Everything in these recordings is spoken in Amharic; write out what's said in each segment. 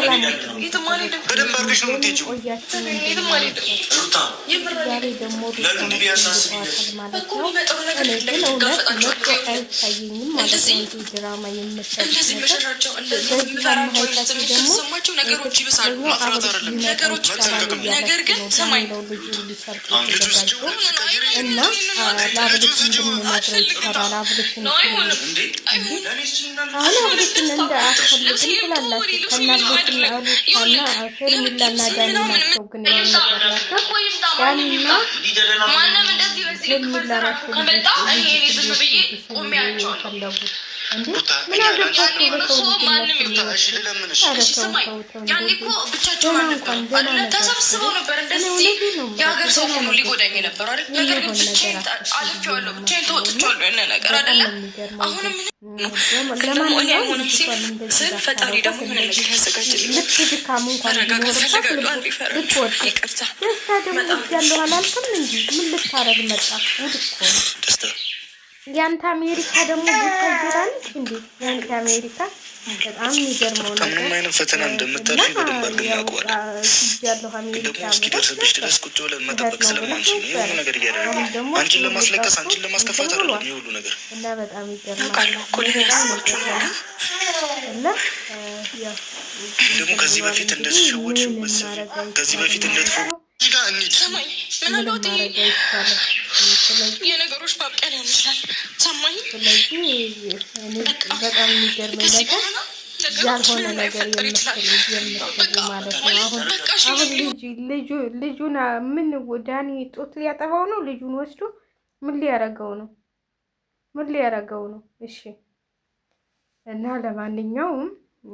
ሰላም በደንብ አድርገሽ ነው የምትሄጂው። ዛሬ ደግሞ ማለት ነው። እኔ ግን እውነት መጥቶ አይታየኝም ማለት ነው። ድራማ የምሰሩ ነገሮች ይብሳሉ። ነገር ግን ሰማይ ነው ልጁ ሊሰርቅ እና ለአብልሽ እንድንነግረው ይቻላል። አብልሽን አሁን አብልሽን እንደ አትፈልግም ትላላችሁ። ከናብልሽን አሉታና ፌርሚላና ዳኒ ናቸው ግን የሚነገራቸው ዳኒና ፌርሚላ ናቸው የፈለጉት። እንዴ ምን አገባችሁ በሰው ተሰብስበው ነበር እንደዚህ የሀገር ሰው ሁሉ ሊጎዳኝ ነበር አይደል? ነገር ግን ብቻዬን አልፌዋለሁ፣ ብቻዬን ተወጥቼዋለሁ። ያለ ነገር አይደለም። አሁንም ደግሞ እኔ አይሆንም ሲል ስል ፈጣሪ ደግሞ ምን ነገር ያዘጋጅልኝ። ልትድካሙ እንኳን ይቅርታ ደስታ ደግሞ ያለው አላልክም እንጂ ምን ልታረግ መጣ? ውድ እኮ ነው። ያንተ አሜሪካ ደግሞ ብታጅራለች እንዴ? ያንተ አሜሪካ በጣም የሚገርመው ነገር ምንም አይነት ፈተና እንደምታልፊ በደንብ አድርገን እናውቀዋለን። ደግሞ እስኪደርስብሽ ድረስ ቁጭ ብለን መጠበቅ ስለማንችል ይህ ሁሉ ነገር እያደረግን አንቺን ለማስለቀስ አንቺን ለማስከፋት አይደለም ይህ ሁሉ ነገር እና በጣም ደግሞ ከዚህ በፊት እንደተሸወድሽው መሰለኝ ከዚህ በፊት እንደተፈ ሰማኝ ምናልባት የነገሮች ማብቂያ ሊሆን ይችላል። ሰማኝ በጣም የሚገርመኝ ነገር ያልሆነ ነገር የምትሉ ማለት ነው። አሁን ልጁን ምን ዳኒ ጡት ሊያጠባው ነው? ልጁን ወስዶ ምን ሊያረገው ነው? እሺ እና ለማንኛውም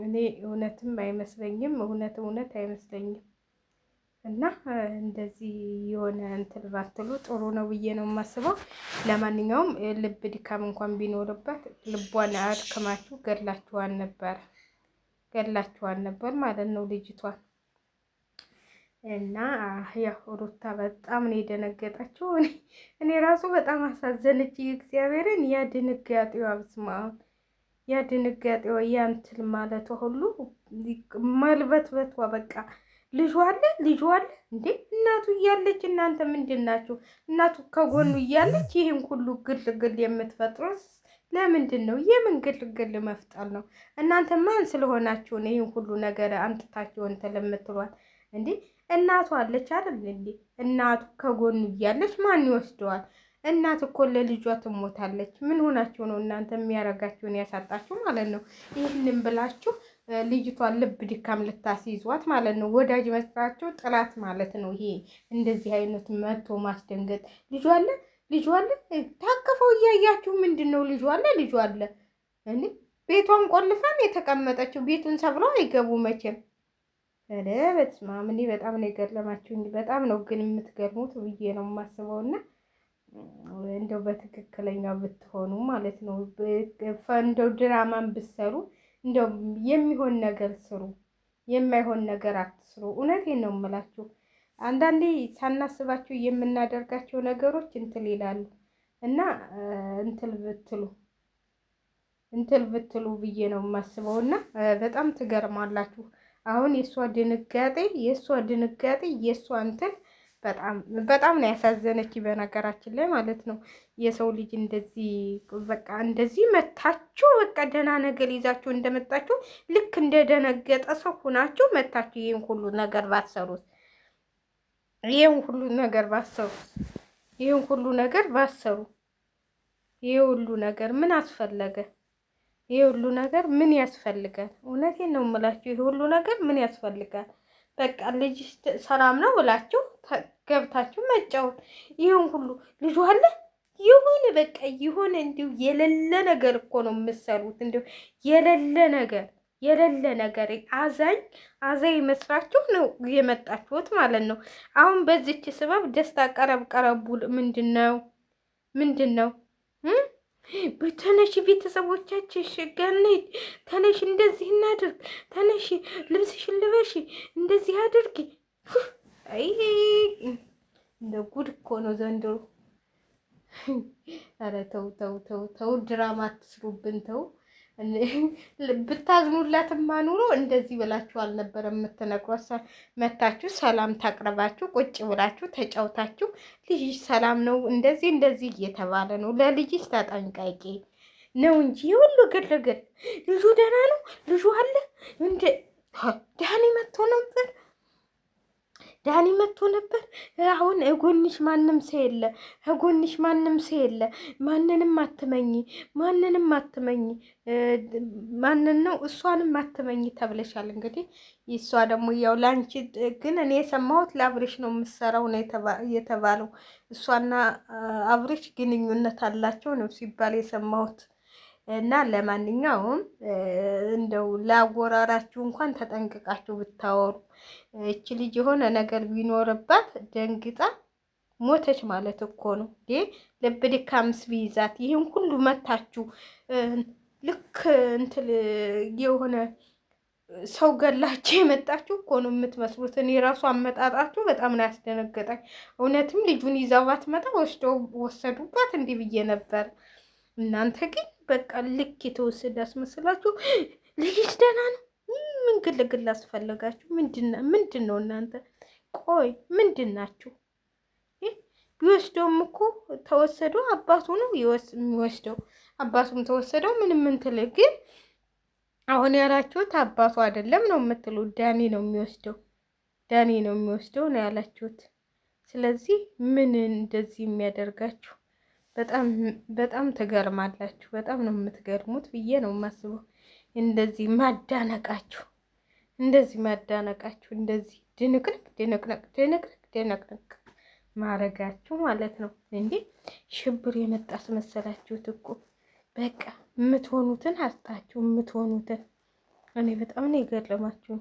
እኔ እውነትም አይመስለኝም፣ እውነት አይመስለኝም። እና እንደዚህ የሆነ እንትን ባትሉ ጥሩ ነው ብዬ ነው የማስበው። ለማንኛውም ልብ ድካም እንኳን ቢኖርበት ልቧን አድክማችሁ ገድላችኋን ነበር ማለት ነው ልጅቷን። እና ያው ሩታ በጣም ነው የደነገጠችው። እኔ ራሱ በጣም አሳዘነች። እግዚአብሔርን ያ ድንጋጤዋ ያ ድንጋጤዋ ያንትል ማለቷ ሁሉ መልበትበቷ በቃ ልጁ አለ እንዴ! እናቱ እያለች እናንተ ምንድን ናችሁ? እናቱ ከጎኑ እያለች ይህን ሁሉ ግልግል የምትፈጥሩት ለምንድን ነው? የምን ግልግል መፍጠር ነው? እናንተ ማን ስለሆናችሁ ነው ይህን ሁሉ ነገር አንጥታችሁ እንትን የምትሏት እንዴ? እናቱ አለች አይደል እንዴ? እናቱ ከጎኑ እያለች ማን ይወስደዋል? እናት እኮ ለልጇ ትሞታለች። ምን ሆናችሁ ነው እናንተ የሚያረጋችሁን ያሳጣችሁ ማለት ነው? ይህንን ብላችሁ ልጅቷን ልብ ድካም ልታስይዟት ማለት ነው። ወዳጅ መስራችሁ ጥላት ማለት ነው። ይሄ እንደዚህ አይነት መቶ ማስደንገጥ። ልጇ አለ ታቅፈው እያያችሁ ምንድን ነው? ልጇ አለ እንዴ! ቤቷን ቆልፋን የተቀመጠችው ቤቱን ሰብረው አይገቡ መቼም። ኧረ በስመ አብ! እኔ በጣም ነው የገረማችሁ። በጣም ነው ግን የምትገርሙት ብዬ ነው የማስበውና እንደው በትክክለኛው ብትሆኑ ማለት ነው። እንደው ድራማን ብትሰሩ እንደው የሚሆን ነገር ስሩ፣ የማይሆን ነገር አትስሩ። እውነቴን ነው የምላችሁ። አንዳንዴ ሳናስባቸው የምናደርጋቸው ነገሮች እንትን ይላሉ እና እንትን ብትሉ ብዬ ነው የማስበው። እና በጣም ትገርማላችሁ። አሁን የእሷ ድንጋጤ የእሷ እንትን በጣም ነው ያሳዘነች። በነገራችን ላይ ማለት ነው የሰው ልጅ እንደዚህ በቃ እንደዚህ መታችሁ በቃ ደህና ነገር ይዛችሁ እንደመጣችሁ ልክ እንደደነገጠ ሰው ሁናችሁ መታችሁ ይሄን ሁሉ ነገር ባሰሩት ይሄ ሁሉ ነገር ምን አስፈለገ? ይሄ ሁሉ ነገር ምን ያስፈልጋል? እውነቴን ነው የምላችሁ። ይሄ ሁሉ ነገር ምን ያስፈልጋል? በቃ ልጅ ሰላም ነው ብላችሁ ገብታችሁ መጫወት። ይሁን ሁሉ ልጅ አለ ይሁን በቃ ይሁን። እንዲሁ የሌለ ነገር እኮ ነው የምትሰሩት። እንዲሁ የሌለ ነገር አዛኝ መስራችሁ ነው የመጣችሁት ማለት ነው። አሁን በዚች ስበብ ደስታ ቀረቡ ምንድን ነው? ተነሽ ቤተሰቦቻችን ሽጋኔት ተነሽ፣ እንደዚህ እናድርግ፣ ተነሽ ልብስሽን ልበሽ፣ እንደዚህ አድርጊ። አይ እንደ ጉድ እኮ ነው ዘንድሮ። ኧረ ተው ድራማ አትስሩብን ተው። ብታዝኑላትማ ኑሮ እንደዚህ ብላችሁ አልነበረም የምትነግሯት። መታችሁ ሰላም ታቅርባችሁ ቁጭ ብላችሁ ተጫውታችሁ ልጅሽ ሰላም ነው እንደዚህ እንደዚህ እየተባለ ነው ለልጅሽ ተጠንቀቂ ነው እንጂ ሁሉ ግርግር። ልጁ ደህና ነው፣ ልጁ አለ እንደ ዳኒ መጥቶ ነበር፣ ዳኒ መጥቶ ነበር። አሁን እጎንሽ ማንም ሰው የለ፣ እጎንሽ ማንም ሰው የለ። ማንንም አትመኝ፣ ማንንም አትመኝ። ማንን ነው? እሷንም አትመኝ ተብለሻል። እንግዲህ እሷ ደግሞ ያው ላንቺ ግን እኔ የሰማሁት ለአብሬሽ ነው የምትሰራው ነው የተባለው። እሷና አብሬሽ ግንኙነት አላቸው ነው ሲባል የሰማሁት። እና ለማንኛውም እንደው ላጎራራችሁ እንኳን ተጠንቅቃችሁ ብታወሩ። እቺ ልጅ የሆነ ነገር ቢኖርባት ደንግጣ ሞተች ማለት እኮ ነው። ልብ ድካምስ ቢይዛት ይህን ሁሉ መታችሁ ልክ እንትን የሆነ ሰው ገላችሁ የመጣችሁ እኮ ነው የምትመስሉት። እኔ ራሱ አመጣጣችሁ በጣም ነው ያስደነገጠኝ። እውነትም ልጁን ይዛው ባትመጣ ወሰዱባት እንዲህ ብዬ ነበር። እናንተ ግን በቃ ልክ የተወሰደ አስመስላችሁ ልጅሽ ደህና ነው። ምን ግልግል አስፈለጋችሁ? ምንድን ነው እናንተ? ቆይ ምንድን ናችሁ? ቢወስደውም እኮ ተወሰዶ አባቱ ነው የሚወስደው። አባቱም ተወሰደው ምንም እንትል። ግን አሁን ያላችሁት አባቱ አይደለም ነው የምትሉት። ዳኒ ነው የሚወስደው፣ ዳኒ ነው የሚወስደው ነው ያላችሁት። ስለዚህ ምን እንደዚህ የሚያደርጋችሁ? በጣም ትገርማላችሁ። በጣም ነው የምትገርሙት ብዬ ነው የማስበው። እንደዚህ ማዳነቃችሁ፣ እንደዚህ ማዳነቃችሁ፣ እንደዚህ ድንቅንቅ ማረጋችሁ ማለት ነው። እንዴ ሽብር የመጣ አስመሰላችሁት እኮ። በቃ የምትሆኑትን አጣችሁ፣ የምትሆኑትን። እኔ በጣም ነው የገረማችሁ።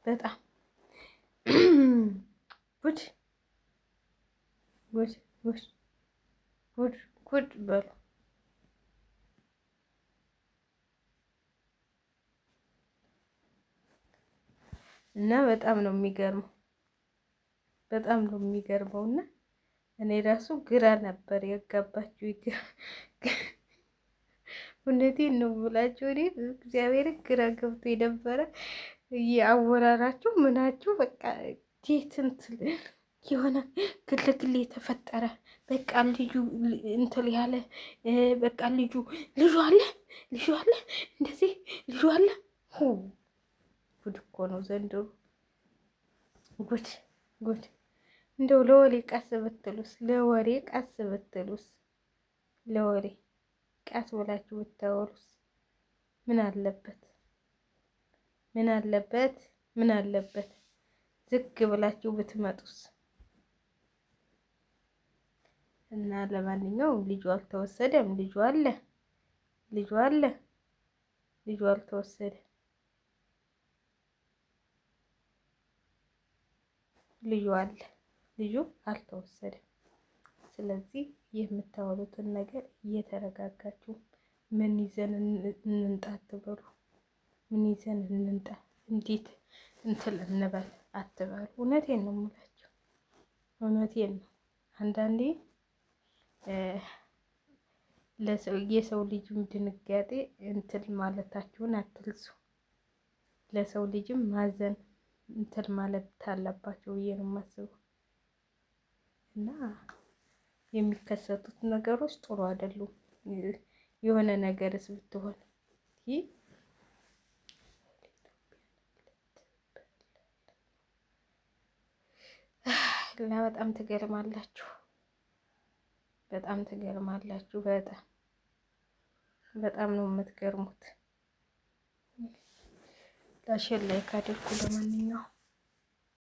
በጣም ጉድ በሉ። እና በጣም ነው የሚገርመው፣ በጣም ነው የሚገርመው። እና እኔ ራሱ ግራ ነበር ያጋባችሁ። እውነቴን ነው ብላችሁ እኔ እግዚአብሔር ግራ ገብቶ የነበረ አወራራችሁ ምናችሁ በቃ ቴትንትል የሆነ ግልግል የተፈጠረ በቃ ልጁ እንትን ያለ በቃ ልጁ አለ እንደዚህ ልጁ አለ። ጉድ እኮ ነው ዘንድሮ ጉድ። እንደው ለወሬ ቀስ ብትሉስ፣ ለወሬ ቀስ ብትሉስ፣ ለወሬ ቀስ ብላችሁ ብታወሩስ ምን አለበት? ምን አለበት? ምን አለበት? ዝግ ብላችሁ ብትመጡስ? እና ለማንኛውም ልጁ አልተወሰደም። ልጁ አለ፣ ልጁ አልተወሰደም። ልጁ አለ፣ ልጁ አልተወሰደም። ስለዚህ የምታወሩትን ነገር እየተረጋጋችሁ ምን ይዘን እንንጣ አትበሉ። ምን ይዘን እንንጣ፣ እንዴት እንትን እንበል አትበሉ። እውነቴን ነው የምላቸው፣ እውነቴን ነው። አንዳንዴ የሰው ልጅም ድንጋጤ እንትን ማለታችሁን አትልሱ። ለሰው ልጅም ማዘን እንትን ማለት አለባቸው ብዬ ነው የማስበው። እና የሚከሰቱት ነገሮች ጥሩ አይደሉም። የሆነ ነገርስ ብትሆን እና በጣም ትገርማላችሁ፣ በጣም ትገርማላችሁ። በጣም ነው የምትገርሙት። ላይክ አድርጉ ለማንኛውም